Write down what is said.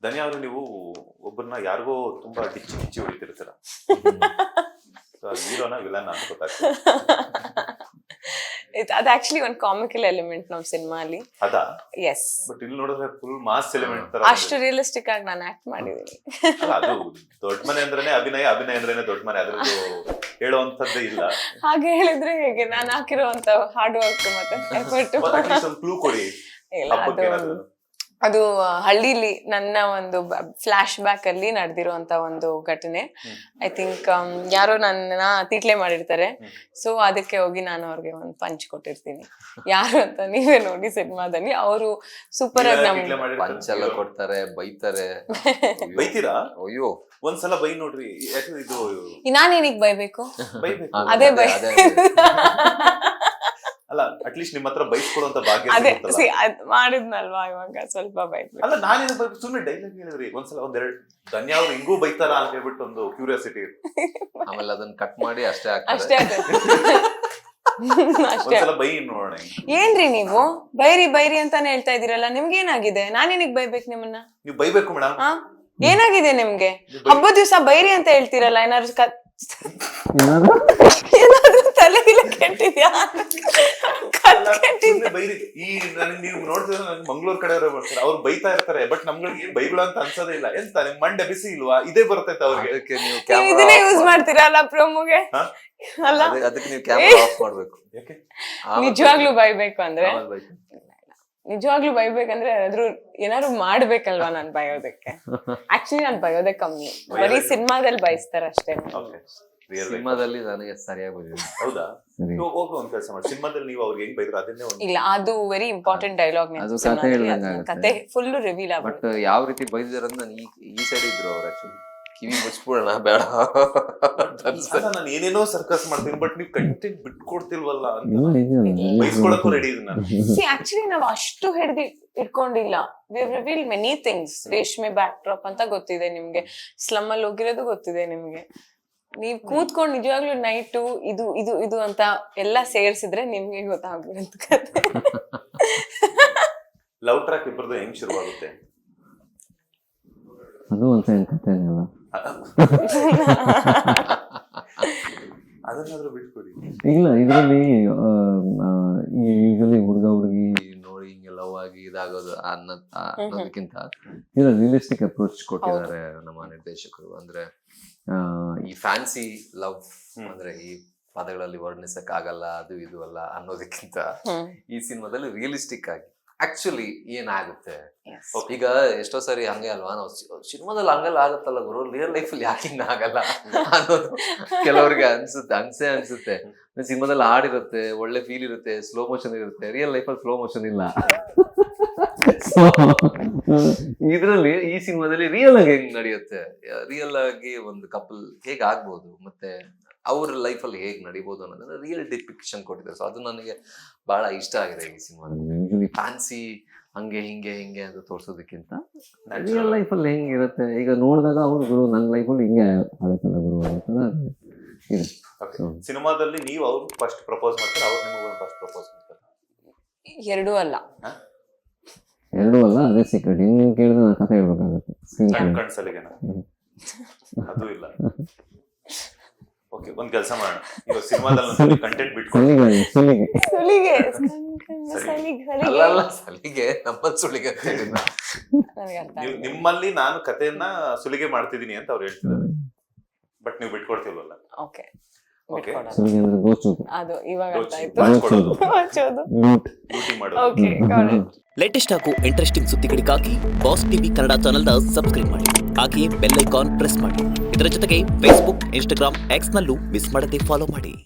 ಧನ್ಯ ಅವರು ನೀವು ಒಬ್ಬರನ್ನ ಯಾರಿಗೋ ತುಂಬಾ ಡಿಚ್ಚಿ ಹೊಡಿತಿರ್ತೀರ, ಹೀರೋನ ವಿಲನ್ ಅಂತ ಗೊತ್ತಾಗ್ತದೆ. ಅದು ಆಕ್ಚುಲಿ ಒಂದು ಕಾಮಿಕಲ್ ಎಲಿಮೆಂಟ್ ನಮ್ ಸಿನಿಮಾ ಅಲ್ಲಿ. ಅದಾ? ಎಸ್. ಬಟ್ ಇಲ್ಲಿ ನೋಡಿದ್ರೆ ಫುಲ್ ಮಾಸ್ ಎಲಿಮೆಂಟ್ ತರ. ಅಷ್ಟು ರಿಯಲಿಸ್ಟಿಕ್ ಆಗಿ ನಾನು ಆಕ್ಟ್ ಮಾಡಿದೀನಿ. ಅಲ್ಲ, ಅದು ದೊಡ್ಡ ಮನೆ ಅಂದ್ರೇನೆ ಅಭಿನಯ, ಅಭಿನಯ ಅಂದ್ರೇನೆ ದೊಡ್ಡ ಮನೆ, ಅದ್ರದ್ದು ಹೇಳುವಂತದ್ದೇ ಇಲ್ಲ. ಹಾಗೆ ಹೇಳಿದ್ರೆ ಹೇಗೆ? ನಾನು ಹಾಕಿರುವಂತ ಹಾರ್ಡ್ ವರ್ಕ್ ಮತ್ತೆ ಎಫರ್ಟ್. ಕ್ಲೂ ಕೊಡಿ. ಇಲ್ಲ, ಅದು ಹಳ್ಳಿಲಿ ನನ್ನ ಒಂದು ಫ್ಲಾಶ್ ಬ್ಯಾಕ್ ಅಲ್ಲಿ ನಡೆದಿರುವಂತ ಒಂದು ಘಟನೆ. ಐ ಥಿಂಕ್ ಯಾರೋ ನನ್ನ ತೀಟ್ಲೆ ಮಾಡಿರ್ತಾರೆ. ಸೊ ಅದಕ್ಕೆ ಹೋಗಿ ನಾನು ಅವ್ರಿಗೆ ಒಂದು ಪಂಚ್ ಕೊಟ್ಟಿರ್ತೀನಿ. ಯಾರು ಅಂತ ನೀವೇ ನೋಡಿ ಸಿನಿಮಾದಲ್ಲಿ. ಅವರು ಸೂಪರ್ ಆಗಿ ನಮ್ಗೆ ಪಂಚ್ ಎಲ್ಲ ಕೊಡ್ತಾರೆ, ಬೈತಾರೆ. ಬೈತೀರಾ? ಅಯ್ಯೋ, ಒಂದ್ಸಲ ಬೈ ನೋಡ್ರಿ. ಯಾಕಂದ್ರೆ ಇದು ನಾನೇನಿಗ್ ಬೈಬೇಕು? ಬೈಬೇಕು. ಅದೇ ಬೈ. ಅಲ್ಲ, ಅಟ್ಲೀಸ್ಟ್ ನಿಮ್ಮ ಹತ್ರ ಬೈಸ್ಕೊಡುವಂತ ಭಾಗ್ಯ ಅದೇ ಸಿಗುತ್ತಲ್ಲ. ಮಾಡಿದ್ನಲ್ವಾ, ಇವಾಗ ಸ್ವಲ್ಪ ಬೈಬೇಕು. ಅಲ್ಲ, ನಾನೇನು ಬೈಬೇಕು? ಸುಮ್ಮನೆ ಡೈಲಾಗ್ ಹೇಳಿದ್ರಿ ಒಂದ್ಸಲ ಒಂದೆರಡು. ಧನ್ಯ ಅವ್ರು ಹಿಂಗೂ ಬೈತಾರ ಅಂತ ಹೇಳ್ಬಿಟ್ಟು ಒಂದು ಕ್ಯೂರಿಯಾಸಿಟಿ. ಆಮೇಲೆ ಅದನ್ನ ಕಟ್ ಮಾಡಿ ಅಷ್ಟೇ ಆಗ್ತದೆ. ಅಷ್ಟೇ ಅಷ್ಟೇ. ಒಂದ್ಸಲ ಬೈ ನೋಡೋಣ. ಏನ್ರಿ ನೀವು ಬೈರಿ ಅಂತಾನೆ ಹೇಳ್ತಾ ಇದೀರಲ್ಲ, ನಿಮ್ಗೆ ಏನಾಗಿದೆ? ನಾನೇನಿಗ್ ಬೈಬೇಕು ನಿಮ್ಮನ್ನ? ನೀವು ಬೈಬೇಕು ಮೇಡಮ್. ಏನಾಗಿದೆ ನಿಮ್ಗೆ? ಹಬ್ಬದ ದಿವಸ ಬೈರಿ ಅಂತ ಹೇಳ್ತೀರಲ್ಲ, ಏನಾದ್ರು ತಲೆಗಿಲ್ಲ ಕೆಟ್ಟಿದ್ಯಾ? ಬೈರಿ. ಈ ನನಗೆ ನೀವು ನೋಡ್ತಿದ್ರೆ ನಂಗೆ ಮಂಗ್ಳೂರ್ ಕಡೆ ಬರ್ತಾರೆ, ಅವ್ರು ಬೈತಾ ಇರ್ತಾರೆ. ಬಟ್ ನಮ್ಗಳಿಗೆ ಬೈಗಳು ಅಂತ ಅನ್ಸೋದೇ ಇಲ್ಲ. ಎಂತ ನಿಮ್ ಮಂಡೆ ಬಿಸಿ ಇಲ್ವಾ? ಇದೇ ಬರ್ತೈತೆ ಅವ್ರಿಗೆ. ಅದಕ್ಕೆ ನೀವು ಇದನ್ನೇ ಯೂಸ್ ಮಾಡ್ತೀರಲ್ಲ ಪ್ರೊಮೋಗೆ. ಅಲ್ಲ, ಅದಕ್ಕೆ ನೀವು ಕ್ಯಾಮೆರಾ ಆಫ್ ಮಾಡ್ಬೇಕು. ಯಾಕೆ? ನಿಜವಾಗ್ಲೂ ಬೈಬೇಕು ಅಂದ್ರೆ, ನಿಜವಾಗ್ಲೂ ಬೈಬೇಕಂದ್ರೆ ಏನಾದ್ರು ಮಾಡ್ಬೇಕಲ್ವಾ ನಾನ್ ಬಯೋದಕ್ಕೆ. ಆಕ್ಚುಲಿ ನಾನ್ ಬಯೋದೇ ಕಮ್ಮಿ, ಬರೀ ಸಿನಿಮಾದಲ್ಲಿ ಬಯಸ್ತಾರ ಅಷ್ಟೇ. ಸಿನಿಮಾದಲ್ಲಿ ನನಗೆ ಸರಿಯಾಗಿ ಬಂದಿದೆ. ಹೌದಾ? ಹೋಗಿ ಒಂದ್ ಕೆಲಸ ಮಾಡಿ, ಸಿನಿಮಾದಲ್ಲಿ ನೀವು ಅವ್ರಿಗೆ ಹೆಂಗ್ ಬೈದ್ರು ಅದನ್ನೇ ಒಂದು. ಇಲ್ಲ, ಅದು ವೆರಿ ಇಂಪಾರ್ಟೆಂಟ್ ಡೈಲಾಗ್. ಕತೆ ಫುಲ್ ರಿವೀಲ್ ಆಗ. ಬಟ್ ಯಾವ ರೀತಿ ಬೈದಿದಾರ ನಾನು ಈ ಸೈಡ್ ಇದ್ರು ಅವ್ರು. ಆಕ್ಚುಲಿ ಕಿವಿ ಮುಚ್ಬಿಡೋಣ ಬೇಡ, ನಾನು ಏನೇನೋ ಸರ್ಕಸ್ ಮಾಡ್ತೀನಿ, ಬಟ್ ನೀವು ಕಂಟೆಂಟ್ ಬಿಟ್ಕೊಡ್ತಿಲ್ವಲ್ಲ ಅಂತ ಬೈಸ್ಕೊಳಕ್ಕೂ ರೆಡಿ ಇದನ್ನ. ಆಕ್ಚುಲಿ ನಾವು ಅಷ್ಟು ಇಟ್ಕೊಂಡಿಲ್ಲ. We reveal many things. ರೇಷ್ಮೆ ಬ್ಯಾಕ್ ಡ್ರಾಪ್ ಅಂತ ಗೊತ್ತಿದೆ ನಿಮ್ಗೆ, ಸ್ಲಮ್ ಅಲ್ಲಿ ಹೋಗಿರೋದು ಗೊತ್ತಿದೆ ನಿಮ್ಗೆ. ನೀವ್ ಕೂತ್ಕೊಂಡು ನಿಜವಾಗ್ಲೂ ನೈಟು ಇದು ಇದು ಇದು ಅಂತ ಎಲ್ಲ ಸೇರ್ಸಿದ್ರೆ ನಿಮ್ಗೆ ಗೊತ್ತಾಗ್ಬಿಡುತ್ತ ಕತೆ. ಲವ್ ಟ್ರ್ಯಾಕ್ ಇಬ್ಬರದು ಹೆಂಗ್ ಶುರುವಾಗುತ್ತೆ? ಅದು ಒಂದ್ ಕಥೆನೇ ಅಲ್ಲ. ಅದನ್ನಾದ್ರೂ ಬಿಟ್ಕೊಡಿ. ಇಲ್ಲ, ಇದರಲ್ಲಿ ಯೂಶಲಿ ಹುಡುಗಿ ನೋಡಿ ಹಿಂಗೆ ಲವ್ ಆಗಿ ಇದಾಗೋದು ಅನ್ನೋದಕ್ಕಿಂತ ಇಲ್ಲ, ರಿಯಲಿಸ್ಟಿಕ್ ಅಪ್ರೋಚ್ ಕೊಟ್ಟಿದ್ದಾರೆ ನಮ್ಮ ನಿರ್ದೇಶಕರು. ಅಂದ್ರೆ ಈ ಫ್ಯಾನ್ಸಿ ಲವ್ ಅಂದ್ರೆ ಈ ಪದಗಳಲ್ಲಿ ವರ್ಣಿಸಕ್ ಆಗಲ್ಲ, ಅದು ಇದು ಅಲ್ಲ ಅನ್ನೋದಕ್ಕಿಂತ ಈ ಸಿನಿಮಾದಲ್ಲಿ ರಿಯಲಿಸ್ಟಿಕ್ ಆಗಿ ಆಕ್ಚುಲಿ ಏನಾಗುತ್ತೆ. ಈಗ ಎಷ್ಟೋ ಸರಿ ಹಂಗೆ ಅಲ್ವಾ, ನಾವು ಸಿನಿಮಾದಲ್ಲಿ ಹಂಗೆಲ್ಲ ಆಗುತ್ತಲ್ಲ ಗುರು, ರಿಯಲ್ ಲೈಫ್ ಅಲ್ಲಿ ಯಾಕೆ ಹಿಂಗ ಆಗಲ್ಲ ಅನ್ನೋದು ಕೆಲವ್ರಿಗೆ ಅನ್ಸುತ್ತೆ. ಸಿನಿಮಾದಲ್ಲಿ ಹಾಡಿರುತ್ತೆ, ಒಳ್ಳೆ ಫೀಲ್ ಇರುತ್ತೆ, ಸ್ಲೋ ಮೋಷನ್ ಇರುತ್ತೆ. ರಿಯಲ್ ಲೈಫಲ್ಲಿ ಸ್ಲೋ ಮೋಷನ್ ಇಲ್ಲ. ಇದ್ರಲ್ಲಿ ಈ ಸಿನಿಮಾದಲ್ಲಿ ರಿಯಲ್ ಆಗಿ ಹೆಂಗ್ ನಡೆಯುತ್ತೆ, ರಿಯಲ್ ಆಗಿ ಒಂದು ಕಪಲ್ ಹೇಗ್ ಆಗ್ಬೋದು, ಮತ್ತೆ ಅವ್ರ ಲೈಫಲ್ಲಿ ಹೇಗ್ ನಡಿಬಹುದು ಅನ್ನೋದನ್ನ ರಿಯಲ್ ಡಿಪಿಕ್ಷನ್ ಕೊಟ್ಟಿದ್ದಾರೆ. ಸೊ ಅದು ನನಗೆ ಬಹಳ ಇಷ್ಟ ಆಗಿದೆ ಈ ಸಿನಿಮಾದಲ್ಲಿ. ಫ್ಯಾನ್ಸಿ ಹಂಗೆ ಹಿಂಗೆ ಅಂತ ತೋರ್ಸೋದಕ್ಕಿಂತ ರಿಯಲ್ ಲೈಫಲ್ಲಿ ಹೆಂಗಿರುತ್ತೆ ಈಗ ನೋಡಿದಾಗ ಅವ್ರು ಗುರು ನನ್ನ ಲೈಫಲ್ಲಿ ಹಿಂಗೆ ಆಗುತ್ತಲ್ಲ ಗುರು ಅಂತ ಇದೆ. ಸಿನಿಮಾದಲ್ಲಿ ನೀವು ಅವ್ರು ಫಸ್ಟ್ ಪ್ರಪೋಸ್ ಮಾಡ್ತಾರೆ, ಅವ್ರು ನಿಮಗೆ ಫಸ್ಟ್ ಪ್ರಪೋಸ್ ಮಾಡ್ತಾರೆ? ಎರಡೂ ಅಲ್ಲ, ಅದೇ ಸೀಕ್ರೆಟ್. ನೀವು ಕೇಳಿದ್ರೆ ನಾನು ಕಥೆ ಹೇಳ್ಬೇಕಾಗುತ್ತೆ. ಕಣ್ಸಲಿಗೆನಾ? ಅದು ಇಲ್ಲ. ಓಕೆ, ಒಂದ್ ಕೆಲಸ ಮಾಡೋಣ. ಇವಾಗ ಸಿನಿಮಾದಲ್ಲಿ ಕಂಟೆಂಟ್ ಬಿಟ್ಕೊಳ್ಳಿ. ನಿಮ್ಮಲ್ಲಿ ನಾನು ಕಥೆಯನ್ನ ಸುಲಿಗೆ ಮಾಡ್ತಿದೀನಿ ಅಂತ ಅವ್ರು ಹೇಳ್ತಿದ್ದಾರೆ, ಬಟ್ ನೀವು ಬಿಟ್ಕೊಡ್ತಿಲ್ವಲ್ಲ? ಓಕೆ, ಅದು ಇವಾಗ ಲೇಟೆಸ್ಟ್ ಹಾಗೂ ಇಂಟ್ರೆಸ್ಟಿಂಗ್ ಸುದ್ದಿಗಳಿಗಾಗಿ ಬಾಸ್ ಟಿವಿ ಕನ್ನಡ ಚಾನೆಲ್ನ ಸಬ್ಸ್ಕ್ರೈಬ್ ಮಾಡಿ. ಹಾಗೆಯೇ ಬೆಲ್ ಐಕಾನ್ ಪ್ರೆಸ್ ಮಾಡಿ. ಇದರ ಜೊತೆಗೆ ಫೇಸ್ಬುಕ್, ಇನ್ಸ್ಟಾಗ್ರಾಮ್, ಎಕ್ಸ್ ನಲ್ಲೂ ಮಿಸ್ ಮಾಡದೆ ಫಾಲೋ ಮಾಡಿ.